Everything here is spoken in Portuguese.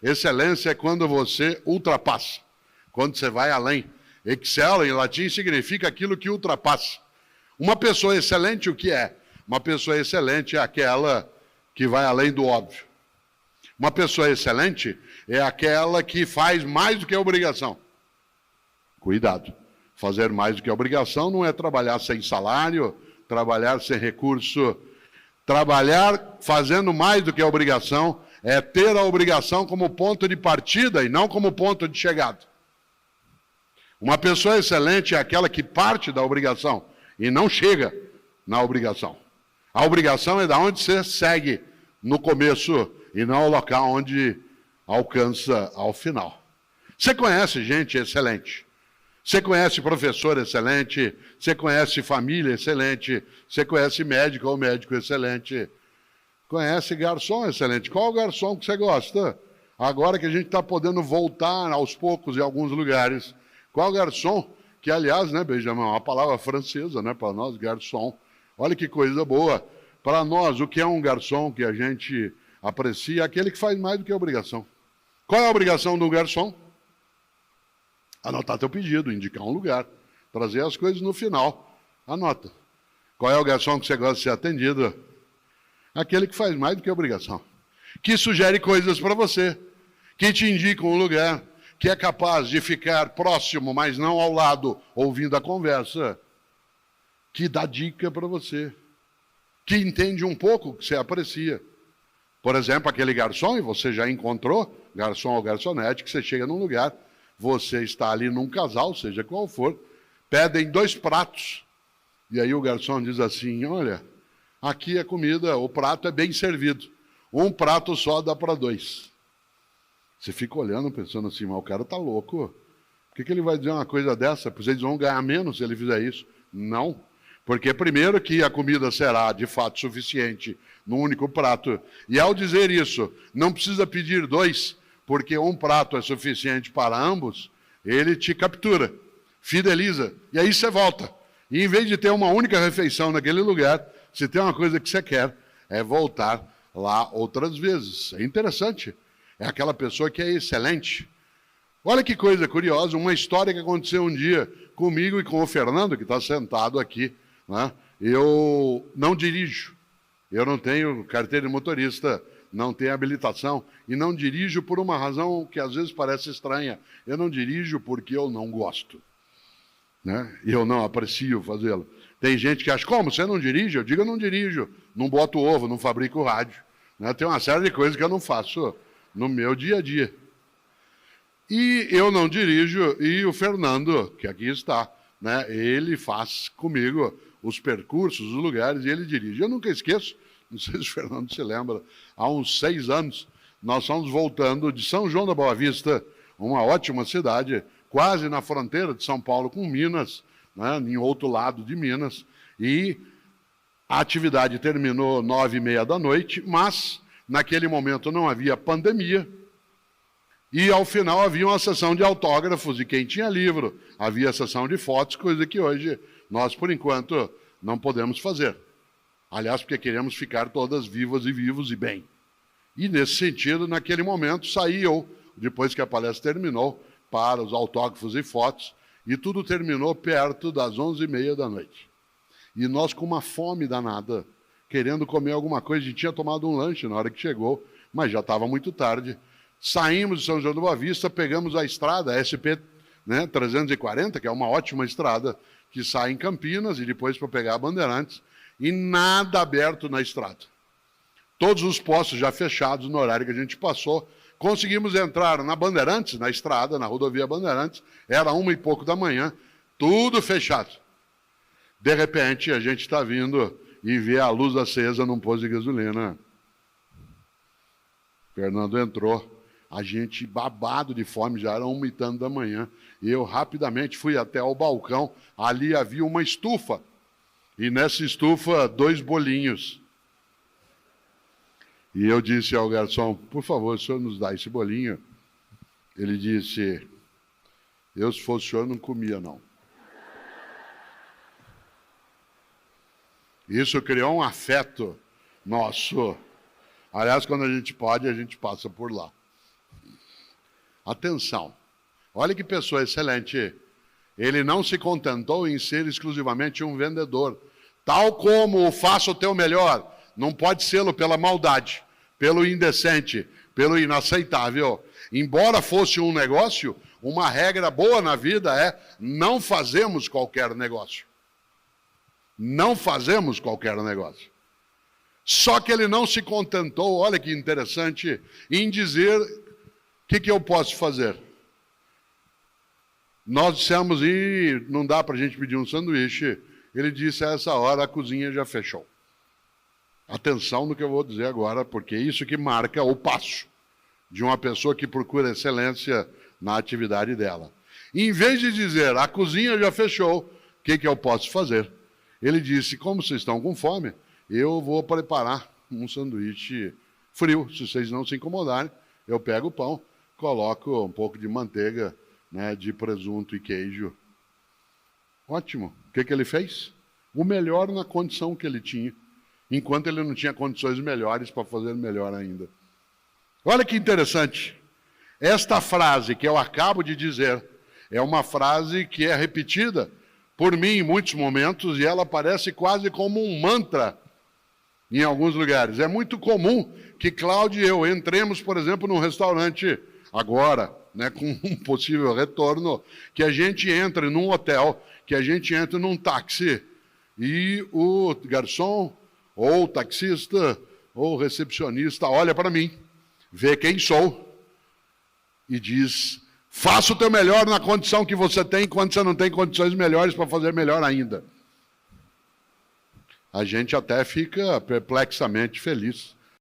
Excelência é quando você ultrapassa, quando você vai além. Excel, em latim, significa aquilo que ultrapassa. Uma pessoa excelente, o que é? Uma pessoa excelente é aquela que vai além do óbvio. Uma pessoa excelente é aquela que faz mais do que a obrigação. Cuidado. Fazer mais do que a obrigação não é trabalhar sem salário, trabalhar sem recurso. Trabalhar fazendo mais do que a obrigação é ter a obrigação como ponto de partida e não como ponto de chegada. Uma pessoa excelente é aquela que parte da obrigação e não chega na obrigação. A obrigação é da onde você segue no começo e não o local onde alcança ao final. Você conhece gente excelente. Você conhece professor excelente, você conhece família excelente, você conhece médico ou médico excelente, conhece garçom excelente. Qual garçom que você gosta? Agora que a gente está podendo voltar aos poucos em alguns lugares, qual garçom? Que, aliás, né, Benjamin, é uma palavra francesa, né, para nós, garçom. Olha que coisa boa. Para nós, o que é um garçom que a gente aprecia? É aquele que faz mais do que a obrigação. Qual é a obrigação do garçom? Anotar teu pedido, indicar um lugar, trazer as coisas no final. Anota. Qual é o garçom que você gosta de ser atendido? Aquele que faz mais do que a obrigação. Que sugere coisas para você, que te indica um lugar, que é capaz de ficar próximo, mas não ao lado, ouvindo a conversa, que dá dica para você, que entende um pouco o que você aprecia. Por exemplo, aquele garçom, e você já encontrou, garçom ou garçonete, que você chega num lugar, você está ali num casal, seja qual for, pedem 2 pratos. E aí o garçom diz assim, olha, aqui a comida, o prato é bem servido. Um prato só dá para 2. Você fica olhando, pensando assim, mas o cara está louco. Por que ele vai dizer uma coisa dessa? Pois eles vão ganhar menos se ele fizer isso. Não. Porque primeiro que a comida será de fato suficiente num único prato. E ao dizer isso, não precisa pedir 2, porque um prato é suficiente para ambos, ele te captura, fideliza, e aí você volta. E em vez de ter uma única refeição naquele lugar, se tem uma coisa que você quer, é voltar lá outras vezes. É interessante. É aquela pessoa que é excelente. Olha que coisa curiosa, uma história que aconteceu um dia comigo e com o Fernando, que está sentado aqui, né? Eu não dirijo, eu não tenho carteira de motorista, não tenho habilitação e não dirijo por uma razão que às vezes parece estranha. Eu não dirijo porque eu não gosto, né? E eu não aprecio fazê-lo. Tem gente que acha, como, você não dirige? Eu digo, eu não dirijo, não boto ovo, não fabrico rádio, né? Tem uma série de coisas que eu não faço no meu dia a dia. E eu não dirijo, e o Fernando, que aqui está, né? Ele faz comigo os percursos, os lugares, e ele dirige. Eu nunca esqueço, não sei se o Fernando se lembra, há uns 6 anos, nós estamos voltando de São João da Boa Vista, uma ótima cidade, quase na fronteira de São Paulo com Minas, né, em outro lado de Minas, e a atividade terminou 9h30 da noite, mas naquele momento não havia pandemia, e ao final havia uma sessão de autógrafos de quem tinha livro, havia sessão de fotos, coisa que hoje nós, por enquanto, não podemos fazer. Aliás, porque queremos ficar todas vivas e vivos e bem. E, nesse sentido, naquele momento, saí eu, depois que a palestra terminou, para os autógrafos e fotos, e tudo terminou perto das 11h30 da noite. E nós, com uma fome danada, querendo comer alguma coisa, a gente tinha tomado um lanche na hora que chegou, mas já estava muito tarde. Saímos de São João da Boa Vista, pegamos a estrada, a SP, né, 340, que é uma ótima estrada, que sai em Campinas e depois para pegar a Bandeirantes, e nada aberto na estrada. Todos os postos já fechados no horário que a gente passou. Conseguimos entrar na Bandeirantes, na estrada, na rodovia Bandeirantes, era 1h e pouco da manhã, tudo fechado. De repente, a gente está vindo e vê a luz acesa num posto de gasolina. Fernando entrou, a gente babado de fome, já era 1h e tanto da manhã, e eu rapidamente fui até o balcão, ali havia uma estufa, e nessa estufa 2 bolinhos. E eu disse ao garçom, por favor, o senhor nos dá esse bolinho? Ele disse, eu se fosse o senhor não comia não. Isso criou um afeto nosso. Aliás, quando a gente pode, a gente passa por lá. Atenção. Olha que pessoa excelente. Ele não se contentou em ser exclusivamente um vendedor. Tal como o faça o teu melhor, não pode sê-lo pela maldade, pelo indecente, pelo inaceitável. Embora fosse um negócio, uma regra boa na vida é não fazemos qualquer negócio. Não fazemos qualquer negócio. Só que ele não se contentou, olha que interessante, em dizer o que eu posso fazer. Nós dissemos, e não dá para a gente pedir um sanduíche. Ele disse, a essa hora a cozinha já fechou. Atenção no que eu vou dizer agora, porque é isso que marca o passo de uma pessoa que procura excelência na atividade dela. Em vez de dizer, a cozinha já fechou, o que eu posso fazer? Ele disse, como vocês estão com fome, eu vou preparar um sanduíche frio. Se vocês não se incomodarem, eu pego o pão, coloco um pouco de manteiga, né, de presunto e queijo. Ótimo. O que ele fez? O melhor na condição que ele tinha, enquanto ele não tinha condições melhores para fazer melhor ainda. Olha que interessante. Esta frase que eu acabo de dizer é uma frase que é repetida por mim em muitos momentos e ela parece quase como um mantra em alguns lugares. É muito comum que Cláudio e eu entremos, por exemplo, num restaurante agora, né, com um possível retorno, que a gente entre num hotel, que a gente entre num táxi e o garçom ou o taxista ou o recepcionista olha para mim, vê quem sou e diz, faça o teu melhor na condição que você tem, quando você não tem condições melhores para fazer melhor ainda. A gente até fica perplexamente feliz.